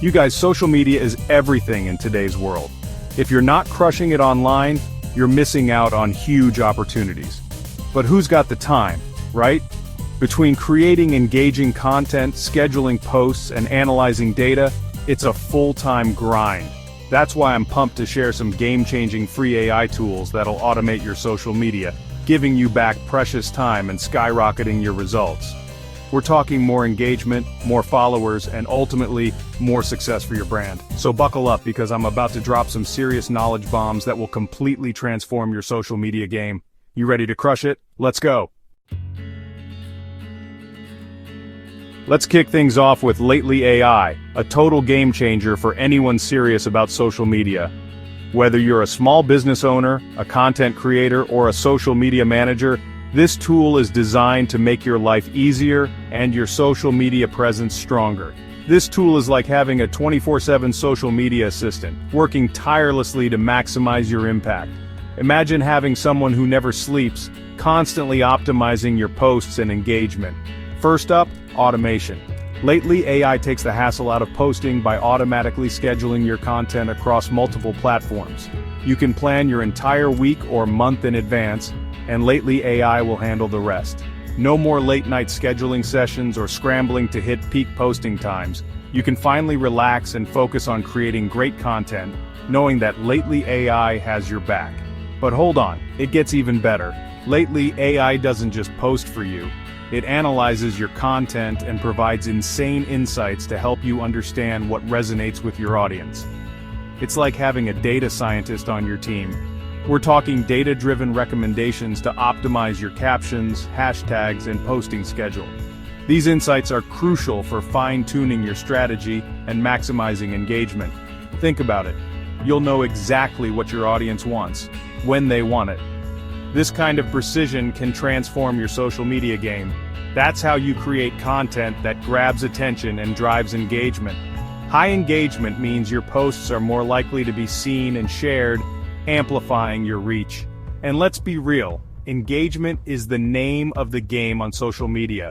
You guys, social media is everything in today's world. If you're not crushing it online, you're missing out on huge opportunities. But who's got the time, right? Between creating engaging content, scheduling posts, and analyzing data, it's a full-time grind. That's why I'm pumped to share some game-changing free AI tools that'll automate your social media, giving you back precious time and skyrocketing your results. We're talking more engagement, more followers, and ultimately, more success for your brand. So buckle up because I'm about to drop some serious knowledge bombs that will completely transform your social media game. You ready to crush it? Let's go! Let's kick things off with Lately AI, a total game changer for anyone serious about social media. Whether you're a small business owner, a content creator, or a social media manager, this tool is designed to make your life easier and your social media presence stronger. This tool is like having a 24/7 social media assistant, working tirelessly to maximize your impact. Imagine having someone who never sleeps, constantly optimizing your posts and engagement. First up, automation. Lately, AI takes the hassle out of posting by automatically scheduling your content across multiple platforms. You can plan your entire week or month in advance, and Lately AI will handle the rest. No more late-night scheduling sessions or scrambling to hit peak posting times. You can finally relax and focus on creating great content, knowing that Lately AI has your back. But hold on, it gets even better. Lately AI doesn't just post for you. It analyzes your content and provides insane insights to help you understand what resonates with your audience. It's like having a data scientist on your team. We're talking data-driven recommendations to optimize your captions, hashtags, and posting schedule. These insights are crucial for fine-tuning your strategy and maximizing engagement. Think about it. You'll know exactly what your audience wants, when they want it. This kind of precision can transform your social media game. That's how you create content that grabs attention and drives engagement. High engagement means your posts are more likely to be seen and shared, amplifying your reach. And let's be real, engagement is the name of the game on social media.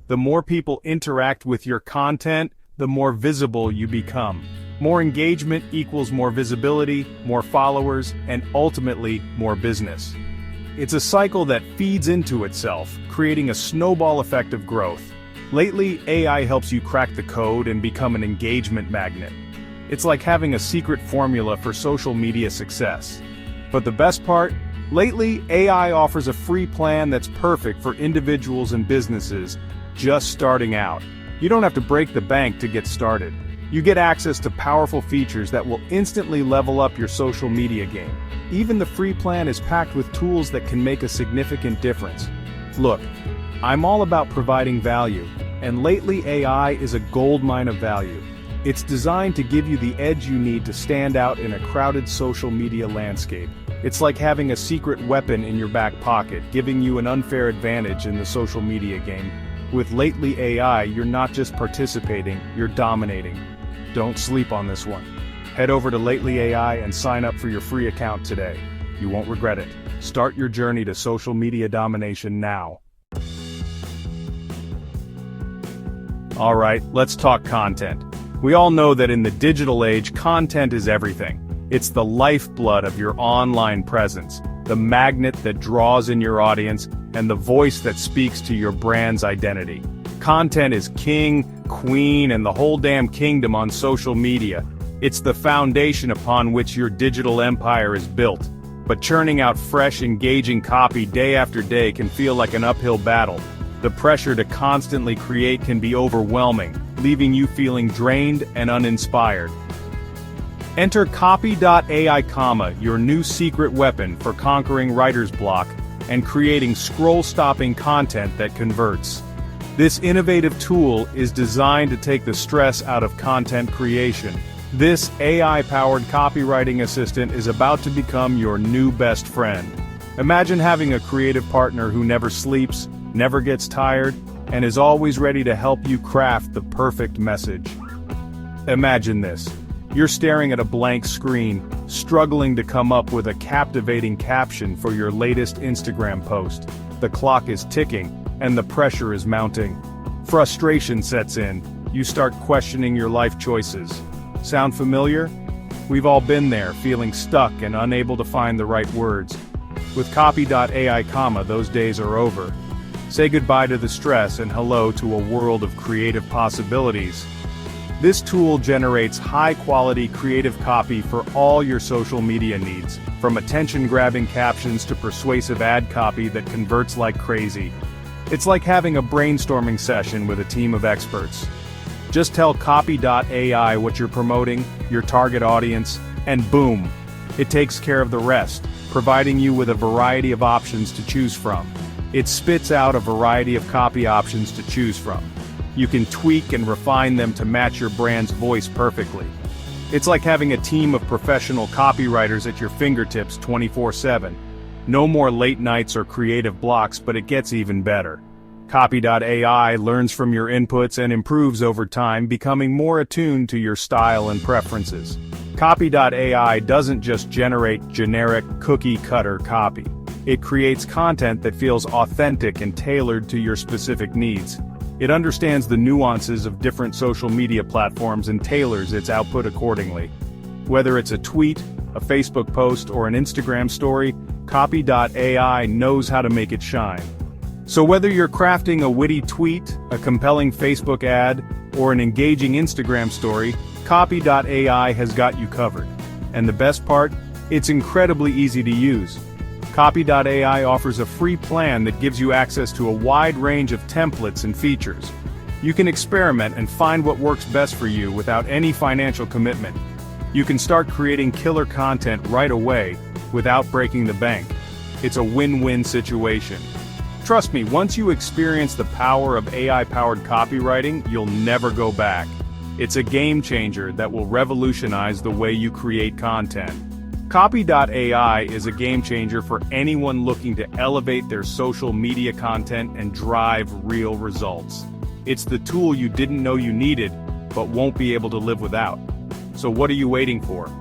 The more people interact with your content, the more visible you become. More engagement equals more visibility, more followers, and ultimately, more business. It's a cycle that feeds into itself, creating a snowball effect of growth. Lately, AI helps you crack the code and become an engagement magnet. It's like having a secret formula for social media success. But the best part? Lately, AI offers a free plan that's perfect for individuals and businesses just starting out. You don't have to break the bank to get started. You get access to powerful features that will instantly level up your social media game. Even the free plan is packed with tools that can make a significant difference. Look, I'm all about providing value, and Lately AI is a goldmine of value. It's designed to give you the edge you need to stand out in a crowded social media landscape. It's like having a secret weapon in your back pocket, giving you an unfair advantage in the social media game. With Lately AI, you're not just participating, you're dominating. Don't sleep on this one. Head over to Lately AI and sign up for your free account today. You won't regret it. Start your journey to social media domination now. Alright, let's talk content. We all know that in the digital age, content is everything. It's the lifeblood of your online presence, the magnet that draws in your audience, and the voice that speaks to your brand's identity. Content is king, queen, and the whole damn kingdom on social media. It's the foundation upon which your digital empire is built. But churning out fresh, engaging copy day after day can feel like an uphill battle. The pressure to constantly create can be overwhelming, leaving you feeling drained and uninspired. Enter Copy.ai, your new secret weapon for conquering writer's block and creating scroll-stopping content that converts. This innovative tool is designed to take the stress out of content creation. This AI-powered copywriting assistant is about to become your new best friend. Imagine having a creative partner who never sleeps, never gets tired, and is always ready to help you craft the perfect message. Imagine this. You're staring at a blank screen, struggling to come up with a captivating caption for your latest Instagram post. The clock is ticking, and the pressure is mounting. Frustration sets in. You start questioning your life choices. Sound familiar? We've all been there, feeling stuck and unable to find the right words. With Copy.ai, those days are over. Say goodbye to the stress and hello to a world of creative possibilities. This tool generates high-quality creative copy for all your social media needs, from attention-grabbing captions to persuasive ad copy that converts like crazy. It's like having a brainstorming session with a team of experts. Just tell Copy.ai what you're promoting, your target audience, and boom, it takes care of the rest, providing you with a variety of options to choose from. It spits out a variety of copy options to choose from. You can tweak and refine them to match your brand's voice perfectly. It's like having a team of professional copywriters at your fingertips 24/7. No more late nights or creative blocks, but it gets even better. Copy.ai learns from your inputs and improves over time, becoming more attuned to your style and preferences. Copy.ai doesn't just generate generic cookie-cutter copy. It creates content that feels authentic and tailored to your specific needs. It understands the nuances of different social media platforms and tailors its output accordingly. Whether it's a tweet, a Facebook post, or an Instagram story, Copy.ai knows how to make it shine. So whether you're crafting a witty tweet, a compelling Facebook ad, or an engaging Instagram story, Copy.ai has got you covered. And the best part? It's incredibly easy to use. Copy.ai offers a free plan that gives you access to a wide range of templates and features. You can experiment and find what works best for you without any financial commitment. You can start creating killer content right away without breaking the bank. It's a win-win situation. Trust me, once you experience the power of AI-powered copywriting, you'll never go back. It's a game changer that will revolutionize the way you create content. Copy.ai is a game changer for anyone looking to elevate their social media content and drive real results. It's the tool you didn't know you needed, but won't be able to live without. So what are you waiting for?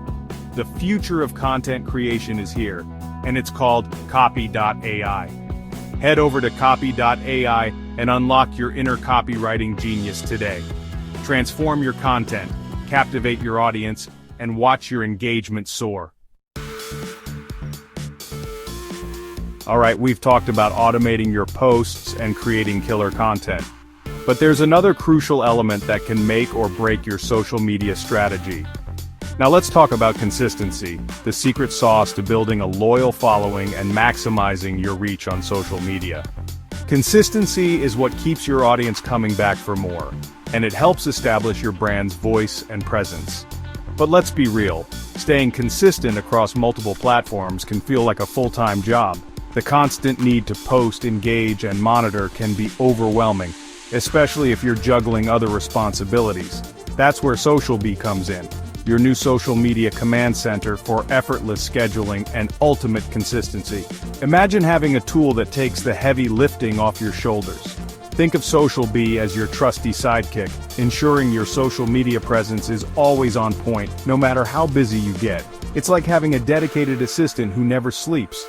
The future of content creation is here, and it's called Copy.ai. Head over to Copy.ai and unlock your inner copywriting genius today. Transform your content, captivate your audience, and watch your engagement soar. Alright, we've talked about automating your posts and creating killer content. But there's another crucial element that can make or break your social media strategy. Now let's talk about consistency, the secret sauce to building a loyal following and maximizing your reach on social media. Consistency is what keeps your audience coming back for more, and it helps establish your brand's voice and presence. But let's be real, staying consistent across multiple platforms can feel like a full-time job. The constant need to post, engage, and monitor can be overwhelming, especially if you're juggling other responsibilities. That's where SocialBee comes in, your new social media command center for effortless scheduling and ultimate consistency. Imagine having a tool that takes the heavy lifting off your shoulders. Think of SocialBee as your trusty sidekick, ensuring your social media presence is always on point, no matter how busy you get. It's like having a dedicated assistant who never sleeps,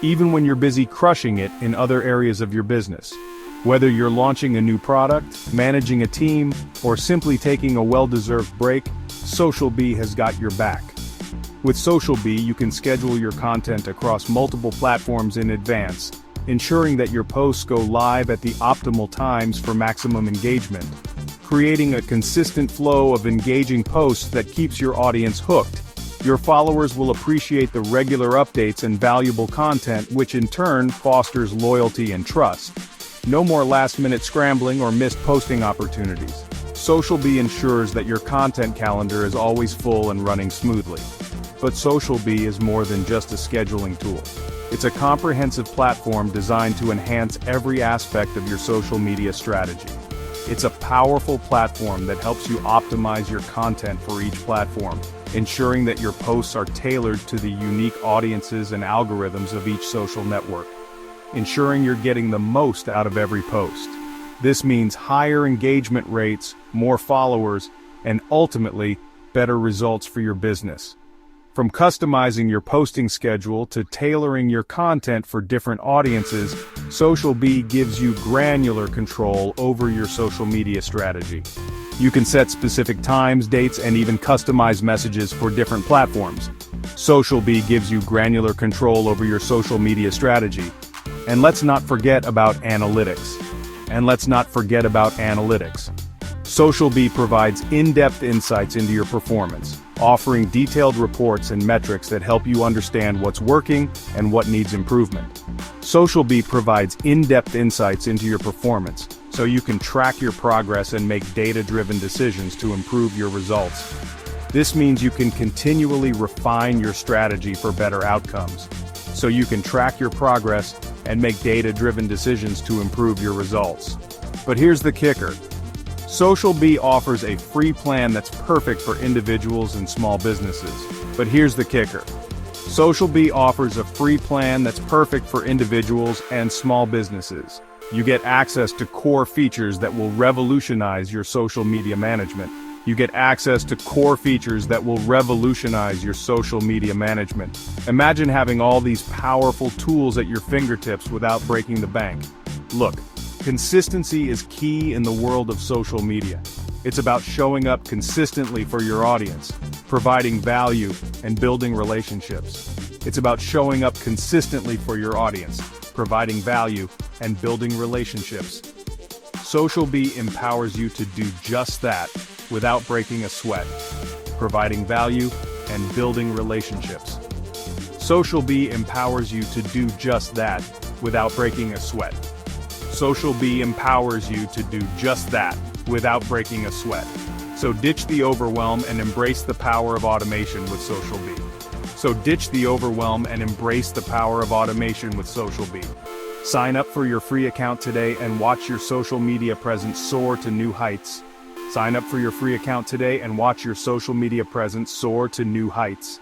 even when you're busy crushing it in other areas of your business. Whether you're launching a new product, managing a team, or simply taking a well-deserved break, SocialBee has got your back. With SocialBee, you can schedule your content across multiple platforms in advance, ensuring that your posts go live at the optimal times for maximum engagement. Creating a consistent flow of engaging posts that keeps your audience hooked. Your followers will appreciate the regular updates and valuable content, which in turn fosters loyalty and trust. No more last-minute scrambling or missed posting opportunities. SocialBee ensures that your content calendar is always full and running smoothly. But SocialBee is more than just a scheduling tool. It's a comprehensive platform designed to enhance every aspect of your social media strategy. It's a powerful platform that helps you optimize your content for each platform, ensuring that your posts are tailored to the unique audiences and algorithms of each social network, ensuring you're getting the most out of every post. This means higher engagement rates, more followers, and ultimately, better results for your business. From customizing your posting schedule to tailoring your content for different audiences, SocialBee gives you granular control over your social media strategy. You can set specific times, dates, and even customize messages for different platforms. SocialBee gives you granular control over your social media strategy. And let's not forget about analytics. SocialBee provides in-depth insights into your performance, offering detailed reports and metrics that help you understand what's working and what needs improvement. SocialBee provides in-depth insights into your performance, so you can track your progress and make data-driven decisions to improve your results. This means you can continually refine your strategy for better outcomes. So you can track your progress and make data-driven decisions to improve your results. But here's the kicker. SocialBee offers a free plan that's perfect for individuals and small businesses. You get access to core features that will revolutionize your social media management. Imagine having all these powerful tools at your fingertips without breaking the bank. Look, consistency is key in the world of social media. It's about showing up consistently for your audience, providing value, and building relationships. SocialBee empowers you to do just that without breaking a sweat. Providing value and building relationships. SocialBee empowers you to do just that without breaking a sweat. So ditch the overwhelm and embrace the power of automation with SocialBee. Sign up for your free account today and watch your social media presence soar to new heights.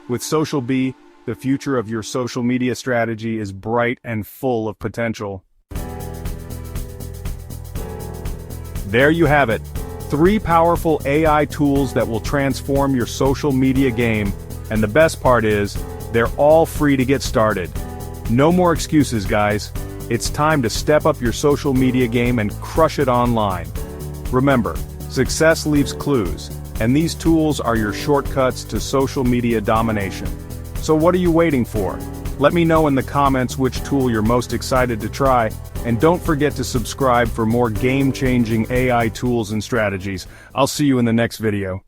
With SocialBee, the future of your social media strategy is bright and full of potential. There you have it. 3 powerful AI tools that will transform your social media game. And the best part is, they're all free to get started. No more excuses, guys. It's time to step up your social media game and crush it online. Remember, success leaves clues, and these tools are your shortcuts to social media domination. So what are you waiting for? Let me know in the comments which tool you're most excited to try, and don't forget to subscribe for more game-changing AI tools and strategies. I'll see you in the next video.